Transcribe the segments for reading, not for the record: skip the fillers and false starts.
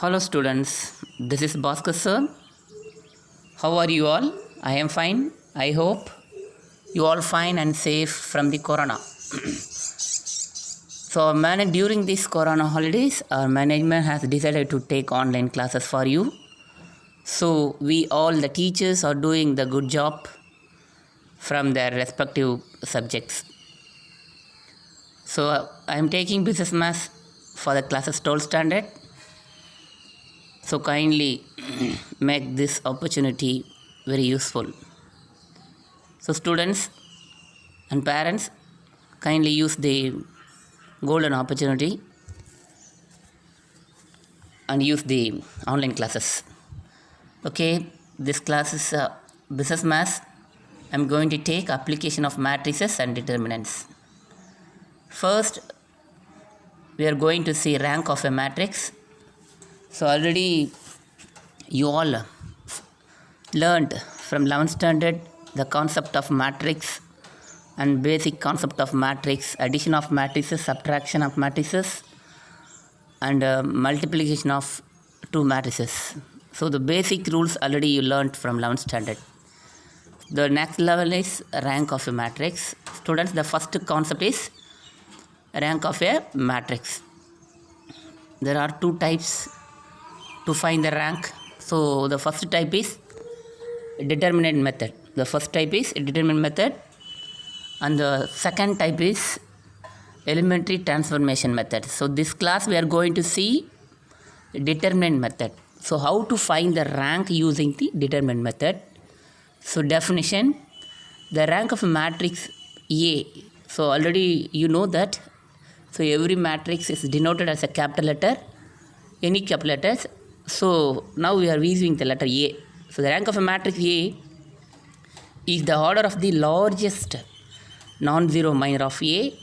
Hello students, this is Bhaskar sir. How are you all? I am fine. I hope you all fine and safe from the corona. So during these corona holidays, our management has decided to take online classes for you. So we all the teachers are doing the good job from their respective subjects. So I am taking business maths for the classes 12th standard. So kindly make this opportunity very useful. So students and parents, kindly use the golden opportunity and use the online classes. Okay, this class is business maths. I'm going to take application of matrices and determinants. First, we are going to see rank of a matrix. So already you all learned from 11th standard the concept of matrix and basic concept of matrix, addition of matrices, subtraction of matrices, and multiplication of two matrices. So the basic rules already you learned from 11th standard. The next level is rank of a matrix. Students, the first concept is rank of a matrix. There are two types to find the rank. So the first type is determinant method. And the second type is elementary transformation method. So this class we are going to see determinant method. So how to find the rank using the determinant method. So definition, the rank of a matrix A. So already you know that. So every matrix is denoted as a capital letter, any capital letters. So now we are using the letter A. So the rank of a matrix A is the order of the largest non-zero minor of A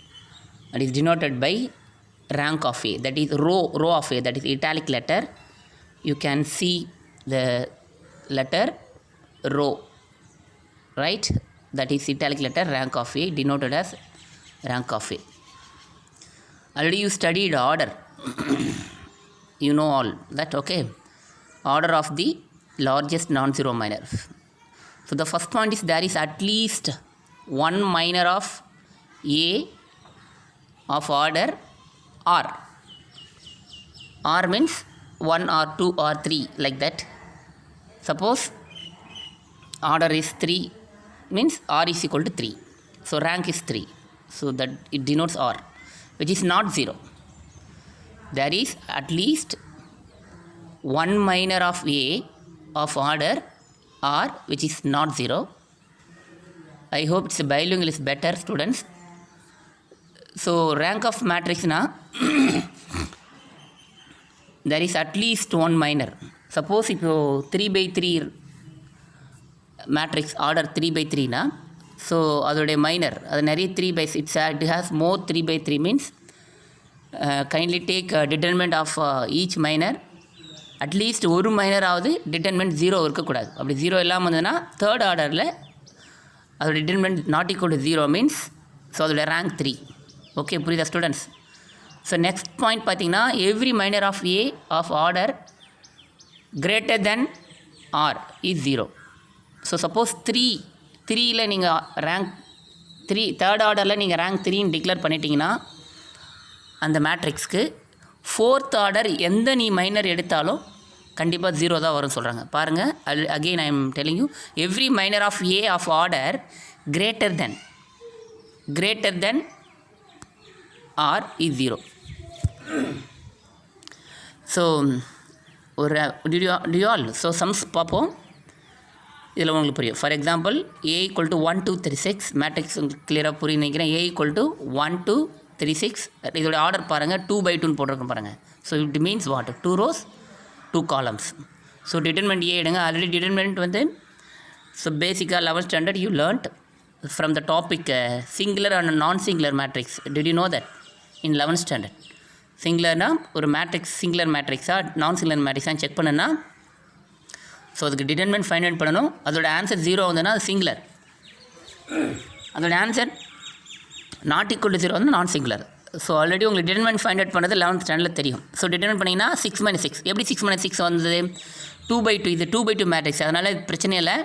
and is denoted by rank of A, that is row of A, that is italic letter. You can see the letter row, right? That is italic letter rank of A, denoted as rank of A. Already you studied order. You know all that, okay? Order of the largest non-zero minor. So the first point is there is at least one minor of A of order R. R means 1 or 2 or 3, like that. Suppose order is 3, means R is equal to 3. So rank is 3. So that it denotes R, which is not 0. There is at least one minor of A of order R, which is not 0. I hope it's bilingual is better, students. So rank of matrix na there is at least one minor. Suppose if you 3 by 3 matrix order 3 by 3 na, so adode minor adu nari 3 by 6, it has more 3 by 3 means kindly take determinant of each minor. At least ஒரு மைனராவது determinant 0 இருக்கக்கூடாது. அப்படி 0 இல்லாமல் இருந்ததுன்னா third ஆர்டரில் அதோட determinant not equal to 0 means so அதோட rank 3. Okay, புரியுதா students? So next point பார்த்தீங்கன்னா every minor of A of order greater than R is 0. So suppose 3ல் நீங்கள் ரேங்க் 3 தேர்ட் ஆர்டரில் நீங்கள் ரேங்க் 3ன்னு டிக்ளேர் பண்ணிட்டீங்கன்னா அந்த மேட்ரிக்ஸ்க்கு ஃபோர்த் ஆர்டர் எந்த நீ மைனர் எடுத்தாலும் கண்டிப்பாக 0 தான் வரும்னு சொல்கிறாங்க. பாருங்கள், again I am telling you every minor of A of order greater than R is 0. So ஒரு டியூஆல் ஸோ சம்ஸ் பார்ப்போம், இதில் உங்களுக்கு புரியும். For example A equal to 1 2 3 6 matrix உங்களுக்கு கிளியராக புரியும் நினைக்கிறேன். ஏ ஈக்குவல் டு 1 2 3 6, இதோட ஆர்டர் பாருங்கள் 2 by 2 போட்டிருக்கோம் பாருங்கள். So it means what 2 rows 2 columns. So determinant A எடுங்க. ஆல்ரெடி டிட்டர்மெண்ட் வந்து ஸோ பேசிக்காக 11th standard you learned from the topic singular and non singular matrix. Did you know that in 11th standard? சிங்குலர்னால் ஒரு matrix singular மேட்ரிக்ஸா non singular மேட்ரிக்ஸான்னு check பண்ணுன்னா so அதுக்கு determinant find out பண்ணணும். அதோட ஆன்சர் 0 வந்ததுன்னா அது சிங்குலர். அதோட ஆன்சர் நாட் ஈக்குவல் டு 0 வந்து நான் சிங்குலர். ஸோ ஆல்ரெடி உங்களுக்கு டிட்டர்மெண்ட் ஃபைண்ட் அவுட் பண்ணுறது 11th ஸ்டாண்டர்டில் தெரியும். ஸோ டிட்டர்மெண்ட் பண்ணிங்கன்னா 6 - 6 எப்படி 6 - 6 வந்தது? 2/2 இது 2/2 மேட்ரிக்ஸ், அதனால் பிரச்சனை இல்லை,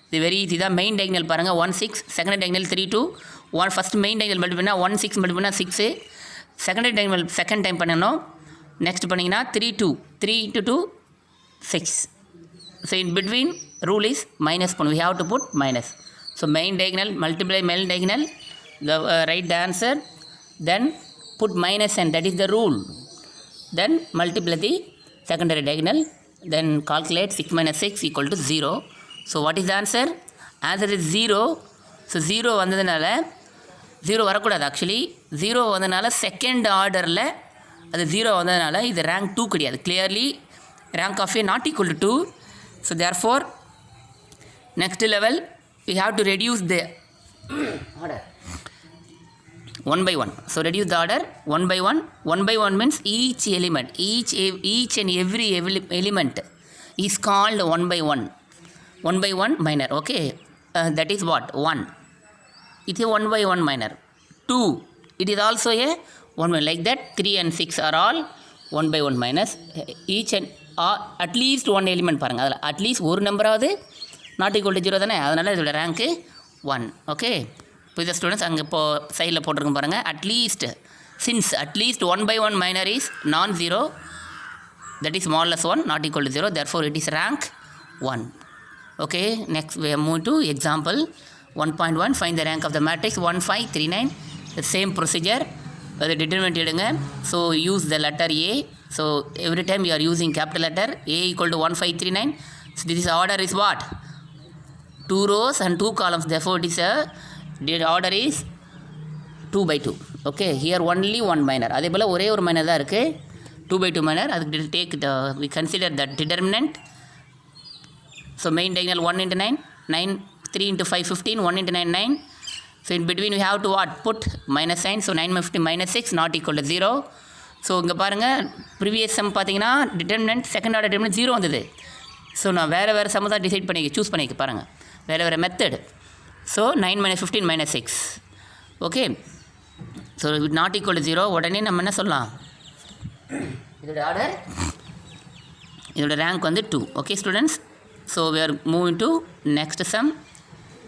இது வெரி ஈஸி தான். மெயின் டைகனல் பாருங்கள் 1 6, second diagonal 3 2, 1 first main diagonal multiple பண்ணால் 1 6 மல்டிபிள் பண்ணால் 6, செகண்ட் டைகனல் செகண்ட் டைம் பண்ணணும். நெக்ஸ்ட் பண்ணிங்கன்னா 3 2, 3 × 2 6. So in between rule is minus பண்ணு, we have to put minus. So main diagonal multiply main diagonal, the write the answer, then put minus and that is the rule. Then multiply the secondary diagonal, then calculate 6 - 6 equal to 0. So what is the answer? Answer is 0. So 0 வந்ததுனால 0 வரக்கூடாது, actually 0 வந்ததுனால second ஆர்டரில் அது 0 வந்ததுனால இது rank 2 கிடையாது. Clearly rank of A not equal to 2. So therefore next level we have to reduce the order 1 by 1. So reduce the order 1 by 1. 1 by 1 means each element, each and every element is called 1 by 1. 1 by 1 minor, okay, that is what 1. It is 1 by 1 minor. 2, it is also a 1 by, like that 3 and 6 are all 1 by 1 minus. Each and at least one element பாருங்கள், அதில் at least ஒரு நம்பராவது not equal to 0 தானே, அதனால் இதோட rank 1. Okay, இப்போ இந்த students அங்கே இப்போது சைடில் போட்டிருக்கோம் பாருங்கள். At least since at least 1 by 1 minor is non-zero, that is smallest 1 not equal to 0, therefore it is rank 1. Okay, next we move to example 1.1. find the rank of the matrix 1 5 3 9. The same procedure, the determinant எடுங்க. So use the letter A. So every time you are using capital letter A equal to 1 5 3 9. So this order is what? 2 rows and 2 columns, therefore it is the order is 2 by 2. Okay, here only one minor, அதே போல் ஒரே ஒரு minor தான் இருக்குது, 2 by 2 minor. அதுக்கு take the, we consider the determinant. So main diagonal 1 × 9, 9 3 × 5 15, 1 × 9 9. So in between we have to what? Put minus sign. So 9 - 15 - 6 not equal to 0. So இங்கே பாருங்கள், previous some பார்த்தீங்கன்னா determinant second order determinant 0 வந்தது. So நான் வேறு some தான் decide பண்ணி choose பண்ணிக்க பாருங்கள், வேறு method. So 9 - 15 - 6. Okay, so not equal to 0. உடனே நம்ம என்ன சொல்லலாம், இதோட ஆர்டர், இதோட ரேங்க் வந்து 2. Okay students, so we are moving to next sum.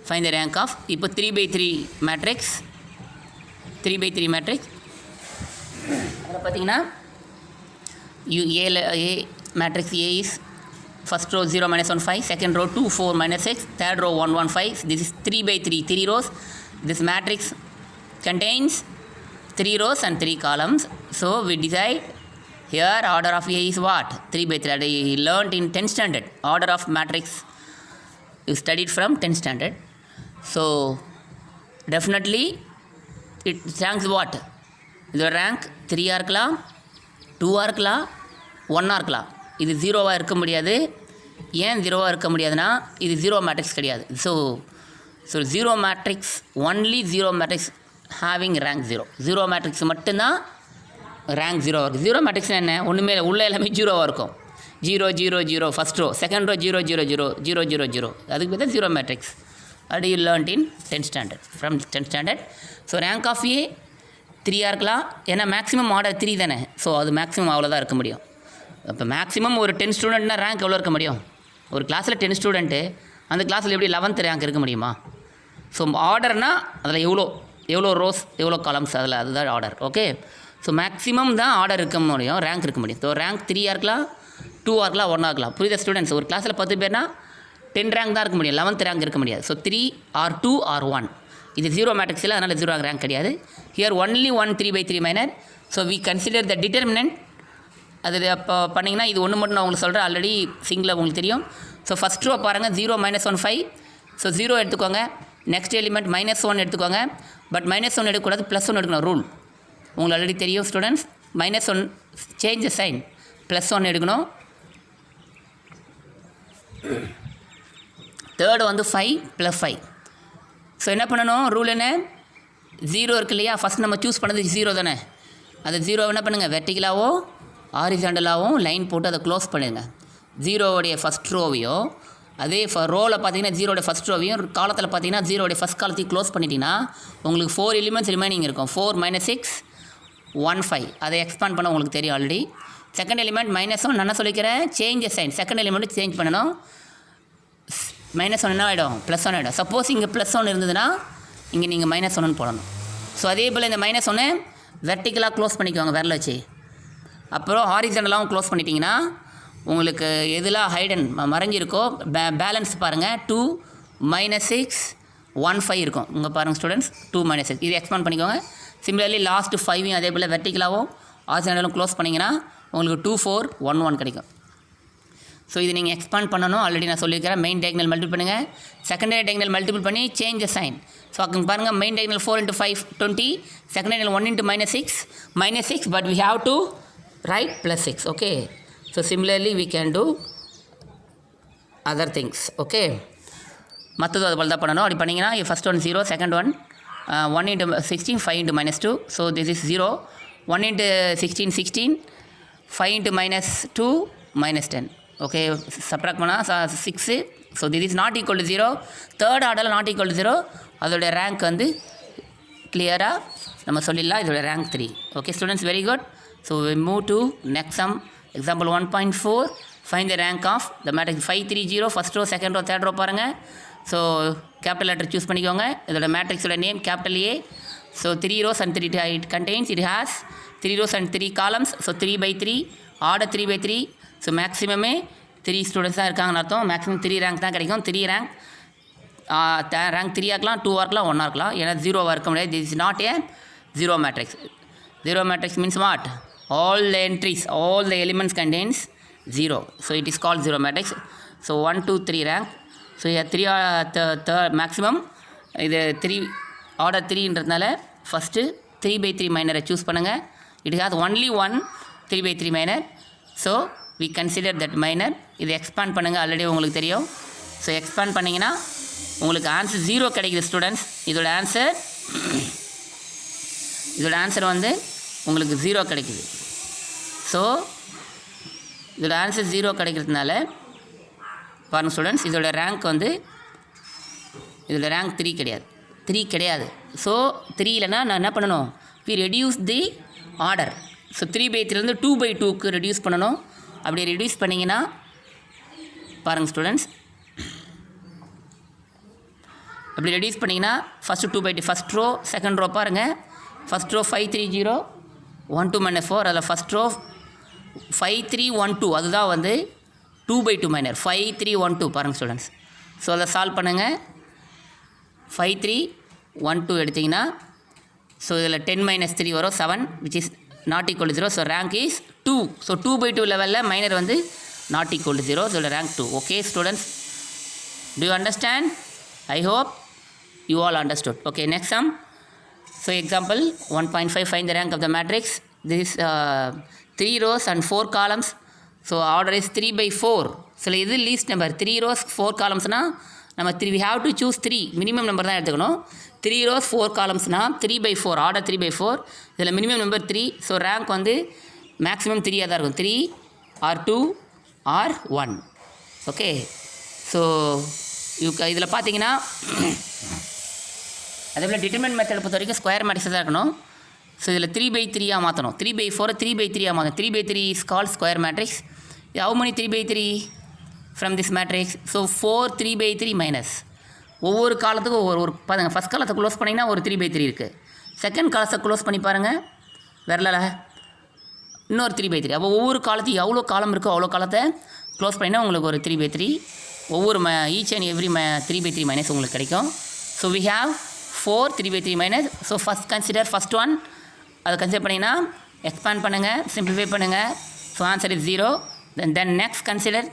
find the rank of, இப்போ 3 by 3 மேட்ரிக்ஸ், 3 by 3 மேட்ரிக்ஸ். அதில் பார்த்தீங்கன்னா A matrix A is first row 0 - 1 5, second row 2 4 - 6, third row 1 1 5. This is 3 by 3, 3 rows. This matrix contains 3 rows and 3 columns. So we decide here order of A is what? 3 by 3. I learned in 10th standard. Order of matrix you studied from 10th standard. So definitely it ranks what? இதோட rank 3 இருக்கலாம், 2 இருக்கலாம், 1 இருக்கலாம். இது 0 இருக்க முடியாது. ஏன் 0 இருக்க முடியாதுன்னா இது 0 மேட்ரிக்ஸ் கிடையாது. So 0 matrix, only 0 matrix having rank 0. 0 matrix மட்டும்தான் ரேங்க் 0 இருக்குது. 0 மேட்ரிக்ஸ் என்ன, ஒன்றுமே இல்லை, உள்ளே எல்லாமே 0 இருக்கும். 0 0 0 ஃபஸ்ட் ரோ, செகண்ட் ரோ 0 0 0 0 0 0. அதுக்கு பேர் தான் 0 மேட்ரிக்ஸ். அது you learned in 10th standard, from 10th standard. So rank of A 3 இருக்கலாம், ஏன்னா மேக்ஸிமம் ஆர்டர் 3 தானே. ஸோ அது மேக்ஸிமம் அவ்வளோதான் இருக்க முடியும். இப்போ மேக்ஸிமம் ஒரு 10 ஸ்டூடெண்ட்னா ரேங்க் எவ்வளோ இருக்க முடியும்? ஒரு கிளாஸில் 10 ஸ்டூடெண்ட்டு, அந்த கிளாஸில் எப்படி 11th ரேங்க் இருக்க முடியுமா? ஸோ ஆர்டர்னால் அதில் எவ்வளோ ரோஸ் எவ்வளோ காலம்ஸ், அதில் அதுதான் ஆர்டர். ஓகே, ஸோ மேக்ஸிமம் தான் ஆர்டர் இருக்க முடியும், ரேங்க் இருக்க முடியும். ஸோ ரேங்க் 3 இருக்கலாம், 2 இருக்கலாம், 1 இருக்கலாம். புரியுத ஸ்டூடெண்ட்ஸ்? ஒரு கிளாஸில் 10 பேர்னா 10 ரேங்க் தான் இருக்க முடியும், 11th ரேங்க் இருக்க முடியாது. So 3 or 2 or 1. இது 0 மேட்ரிக்ஸில், அதனால் 0 ரேங்க் கிடையாது. Here only 1 3 by 3 minor. So we consider the determinant. அது அப்போ பண்ணிங்கன்னா இது ஒன்று மட்டும் நான் உங்களுக்கு சொல்கிறேன், ஆல்ரெடி சிங்கில் உங்களுக்கு தெரியும். ஸோ ஃபஸ்ட் ரோ பாருங்கள், 0 - 1 5. ஸோ 0 எடுத்துக்கோங்க. நெக்ஸ்ட் எலிமெண்ட் -1 எடுத்துக்கோங்க. பட் -1 எடுக்கக்கூடாது, +1 எடுக்கணும் ரூல். உங்களுக்கு ஆல்ரெடி தெரியும் ஸ்டூடெண்ட்ஸ். -1 சேஞ்ச் சைன், +1 எடுக்கணும். தேர்டு வந்து 5 + 5. ஸோ என்ன பண்ணணும், ரூல் என்ன, 0 இருக்கு இல்லையா, ஃபஸ்ட் நம்ம சூஸ் பண்ணது 0 தானே. அது 0 என்ன பண்ணுங்கள், வெர்டிகலாவோ ஹாரிசாண்டலாகவும் லைன் போட்டு அதை க்ளோஸ் பண்ணிடுங்க. 0டைய ஃபஸ்ட் ரோவையோ, அதே ரோவில் பார்த்தீங்கன்னா 0டைய ஃபஸ்ட் ரோவையும், காலத்தில் பார்த்தீங்கன்னா 0டைய ஃபஸ்ட் காலத்தையும் க்ளோஸ் பண்ணிட்டீங்கன்னா உங்களுக்கு 4 எலிமெண்ட்ஸ் ரிமைனிங் இருக்கும். 4 - 6 1 5 அதை எக்ஸ்பாண்ட் பண்ண உங்களுக்கு தெரியும் ஆல்ரெடி. செகண்ட் எலிமெண்ட் -1 நான் சொல்லிக்கிறேன், change sign. Second element change பண்ணணும். -1 என்ன ஆகிடும், +1 ஆகிடும். சப்போஸ் இங்கே +1 இருந்ததுன்னா இங்கே நீங்கள் -1 போடணும். ஸோ அதே போல் இந்த -1 வெர்டிக்கலாக க்ளோஸ் பண்ணிக்குவாங்க விரல வச்சு. அப்புறம் ஹாரிசன்டலாகவும் க்ளோஸ் பண்ணிட்டீங்கன்னா உங்களுக்கு எதெல்லாம் ஹைடன் மறைஞ்சிருக்கோ பேலன்ஸ் பாருங்கள். 2 -6 1 5 இருக்கும். இங்கே பாருங்கள் ஸ்டூடெண்ட்ஸ், 2 -6 இது எக்ஸ்பாண்ட் பண்ணிக்கோங்க. சிமிலர்லி லாஸ்ட் 5 அதே போல் வெர்டிக்கலாகவும் ஹாரிசன்டலும் க்ளோஸ் பண்ணிங்கன்னா உங்களுக்கு 2 4 1 1 கிடைக்கும். ஸோ இது நீங்கள் எக்ஸ்பாண்ட் பண்ணணும். ஆல்ரெடி நான் சொல்லியிருக்கிறேன். மெயின் டயக்னல் மல்டிபிள் பண்ணுங்கள், செகண்டரி டயக்னல் மல்டிபிள் பண்ணி சேஞ்ச் சைன். ஸோ அங்கே பாருங்கள், main diagonal 4 × 5 20, second diagonal 1 × -6 but we have to write +6. Okay, so similarly we can do other things. Okay, மற்றதும் அது போல் தான் பண்ணணும். அப்படி பண்ணிங்கன்னா first one 0, second one 1 × 16 5 × -2. So this is 0. 1 × 16 16, 5 × -2 -10. Okay, subtract பண்ணால் 6. So this is not equal to 0. Third ஆர்டரில் not equal to 0. அதோடைய ரேங்க் வந்து கிளியராக நம்ம சொல்லிடலாம், இதோட rank 3. Okay students, very good. So we move to next sum. Example 1.4, find the rank of the matrix 5 3 0. First row, second row, third row பாருங்கள். So capital letter choose பண்ணிக்கோங்க. இதோட மேட்ரிக்ஸோட name capital A. So 3 rows and 3 it contains, it has 3 rows and 3 columns. So 3/3, order 3/3. So மேக்ஸிமமே 3 students தான் இருக்காங்கன்னு அர்த்தம். Maximum 3 rank தான் கிடைக்கும். 3 ரேங்க் ரேங்க் 3 இருக்கலாம், 2 இருக்கலாம், 1 இருக்கலாம். ஏன்னா 0 இருக்க முடியாது. This is not a 0 matrix. 0 matrix means what? All the entries, all the elements contains 0. So it is called 0 matrix. So 1 2 3 rank. So here 3 maximum. இது 3 ஆர்டர் 3ன்றதுனால ஃபஸ்ட்டு 3/3 மைனரை சூஸ் பண்ணுங்கள். It has only 1 3/3 minor. So we consider that minor. இது expand பண்ணுங்கள், already உங்களுக்கு தெரியும். So expand பண்ணிங்கன்னா உங்களுக்கு answer 0 கிடைக்குது students. இதோட ஆன்சர் வந்து உங்களுக்கு 0 கிடைக்குது. ஸோ இதோட ஆன்சர் 0 கிடைக்கிறதுனால பாருங்கள் ஸ்டூடெண்ட்ஸ், இதோட ரேங்க் வந்து இதோட ரேங்க் 3 கிடையாது. ஸோ 3 இல்லைனா நான் என்ன பண்ணணும், we reduce the order. So 3/3 2/2க்கு ரெடியூஸ் பண்ணணும். அப்படி ரெடியூஸ் பண்ணிங்கன்னா பாருங்கள் ஸ்டூடெண்ட்ஸ், அப்படி ரெடியூஸ் பண்ணிங்கன்னா first 2/2 first row, second row பாருங்கள். First row 5 3 0 1 2 -4. அதில் ஃபஸ்ட் ரோ 5 3 1 2, அதுதான் வந்து 2/2 மைனர். 5 3 1 2 பாருங்கள் ஸ்டூடெண்ட்ஸ். ஸோ அதை சால்வ் பண்ணுங்கள். 5 3 1 2 எடுத்திங்கன்னா ஸோ இதில் 10 - 3 வரும் 7, which is not equal to 0. So rank is 2. So 2/2 லெவலில் மைனர் வந்து not equal to 0. So rank 2. Okay students, do you understand? I hope you all understood. Okay, next sum. So example 1.5, find the rank of the matrix. This is 3 rows and 4 columns. So order is 3/4. So இது least number. 3 rows 4 columnsனால் நம்ம we have to choose 3 minimum number தான் எடுத்துக்கணும். 3 rows 4 columnsனால் 3/4, order 3/4. இதில் minimum number 3. So rank வந்து maximum 3 தான் இருக்கும். 3 or 2 or 1. Okay, so இதில் பார்த்தீங்கன்னா அதே போல் டிட்டர்மினன்ட் மெத்தட் பொறுத்த வரைக்கும் ஸ்கொயர் மேட்ரிக்ஸ் தான் இருக்கணும். ஸோ இதில் 3/3 மாற்றணும். 3/4 3/3 மாற்றணும். 3/3 is call square matrix. How many 3/3 from this matrix? So 4 3/3 minus. ஒவ்வொரு காலத்துக்கும் ஒரு பாருங்கள். ஃபஸ்ட் காலத்தை க்ளோஸ் பண்ணிங்கன்னா ஒரு 3/3 இருக்குது. செகண்ட் காலத்தை க்ளோஸ் பண்ணி பாருங்கள் வரல, இன்னொரு 3/3. அப்போ ஒவ்வொரு காலத்தையும் எவ்வளோ காலம் இருக்கோ அவ்வளோ காலத்தை க்ளோஸ் பண்ணிங்கன்னா உங்களுக்கு ஒரு 3/3 ஒவ்வொரு ஈச் அண்ட் எவ்ரி 3/3 மைனஸ் உங்களுக்கு கிடைக்கும். So we have 4 3/3 minus. So first consider first one, அதை கன்சிடர் பண்ணிங்கன்னா எக்ஸ்பேண்ட் பண்ணுங்கள், சிம்பிளிஃபை பண்ணுங்கள். So answer is 0. Then next consider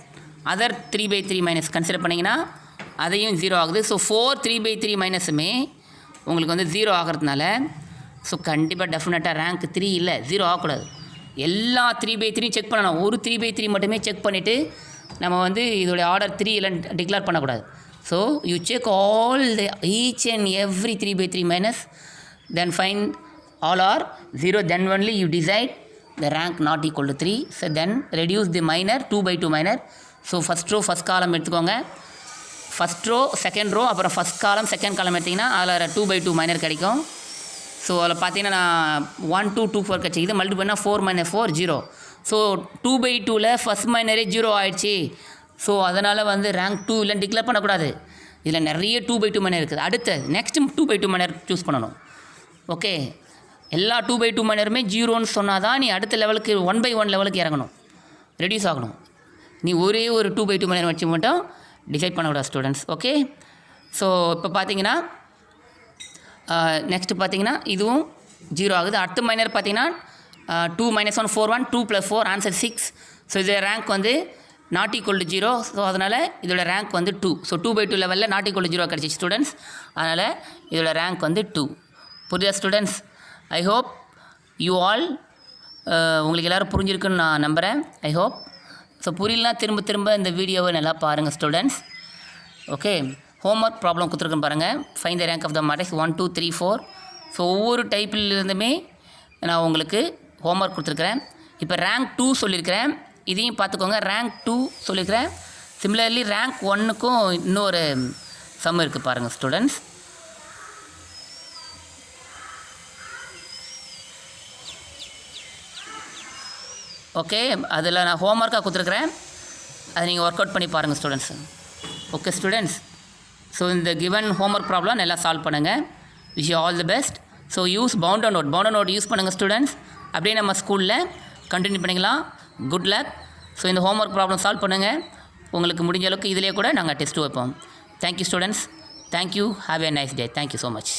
other 3/3 minus consider பண்ணிங்கன்னா அதையும் 0 ஆகுது. ஸோ 4 3/3 மைனஸுமே உங்களுக்கு வந்து 0 ஆகிறதுனால ஸோ கண்டிப்பாக டெஃபினட்டாக ரேங்க் 3 இல்லை, 0 ஆகக்கூடாது. எல்லா 3/3 செக் பண்ணணும். ஒரு 3/3 மட்டுமே செக் பண்ணிவிட்டு நம்ம வந்து இதோடைய ஆர்டர் 3 இல்லைன்னு டிக்ளேர் பண்ணக்கூடாது. So you check all the each and every 3/3 minus, then find all are 0, then only you decide the rank not equal to 3. So then reduce the minor 2/2 minor. So first row first column எடுத்துக்கோங்க, first row second row அப்புறம் first column second column எடுத்திங்கன்னா அதில் 2/2 minor கிடைக்கும். So அதில் பார்த்தீங்கன்னா நான் 1 2 2 4 கிடச்சி இது மல்டிபிள் பண்ணால் 4 - 4 0. ஸோ 2/2ல் ஃபஸ்ட் மைனரே 0 ஆகிடுச்சி. ஸோ அதனால் வந்து ரேங்க் 2 இல்லை டிக்ளேர் பண்ணக்கூடாது. இதில் நிறைய 2/2 மைனர் இருக்குது. அடுத்து நெக்ஸ்ட்டு 2/2 மைனர் சூஸ் பண்ணணும். ஓகே, எல்லா 2/2 மைனருமே 0ன்னு சொன்னால் தான் நீ அடுத்த லெவலுக்கு 1/1 லெவலுக்கு இறங்கணும், ரெடியூஸ் ஆகணும். நீ ஒரே ஒரு 2/2 மைனர் வச்சு மட்டும் டிசைட் பண்ணக்கூடாது ஸ்டூடெண்ட்ஸ். ஓகே, ஸோ இப்போ பார்த்தீங்கன்னா நெக்ஸ்ட்டு பார்த்தீங்கன்னா இதுவும் 0 ஆகுது. அடுத்த மைனர் பார்த்தீங்கன்னா 2 - 1 4 1 2 + 4 ஆன்சர் 6. ஸோ இதோட ரேங்க் வந்து நாட் ஈக்குவல் டு 0. ஸோ அதனால் இதோட ரேங்க் வந்து 2. ஸோ 2/2 லெவலில் நாட் ஈக்குவல் டு 0 கிடச்சி ஸ்டூடெண்ட்ஸ். அதனால் இதோட ரேங்க் வந்து 2. புரியுதா students? I hope you all உங்களுக்கு எல்லோரும் புரிஞ்சிருக்குன்னு நான் நம்புகிறேன். I hope. ஸோ புரியலனா திரும்ப திரும்ப இந்த வீடியோவை நல்லா பாருங்கள் ஸ்டூடெண்ட்ஸ். ஓகே, ஹோம்ஒர்க் ப்ராப்ளம் கொடுத்துருக்கேன் பாருங்கள். Find the rank of the matrix 1 2 3 4. So ஒவ்வொரு டைப்பிலிருந்துமே நான் உங்களுக்கு ஹோம்ஒர்க் கொடுத்துருக்குறேன். இப்போ ரேங்க் 2 சொல்லியிருக்கிறேன், இதையும் பார்த்துக்கோங்க. ரேங்க் 2 சொல்லியிருக்கிறேன். சிமிலர்லி ரேங்க் 1க்கும் இன்னொரு சம் இருக்குது பாருங்கள் ஸ்டூடெண்ட்ஸ். ஓகே, அதில் நான் ஹோம்ஒர்க்காக கொடுத்துருக்குறேன், அதை நீங்கள் ஒர்க் அவுட் பண்ணி பாருங்கள் ஸ்டூடெண்ட்ஸ். ஓகே ஸ்டூடெண்ட்ஸ், ஸோ இந்த கிவன் ஹோம்ஒர்க் ப்ராப்ளம் நல்லா சால்வ் பண்ணுங்கள். Wish you all the best. So use pounder note use பண்ணுங்கள் ஸ்டூடெண்ட்ஸ். அப்படியே நம்ம ஸ்கூலில் கண்டினியூ பண்ணிக்கலாம். Good luck. ஸோ இந்த ஹோம்ஒர்க் ப்ராப்ளம் சால்வ் பண்ணுங்கள். உங்களுக்கு முடிஞ்ச அளவுக்கு இதிலே கூட நாங்கள் டெஸ்ட்டு வைப்போம். Thank you students. Thank you. Have a nice day. Thank you so much.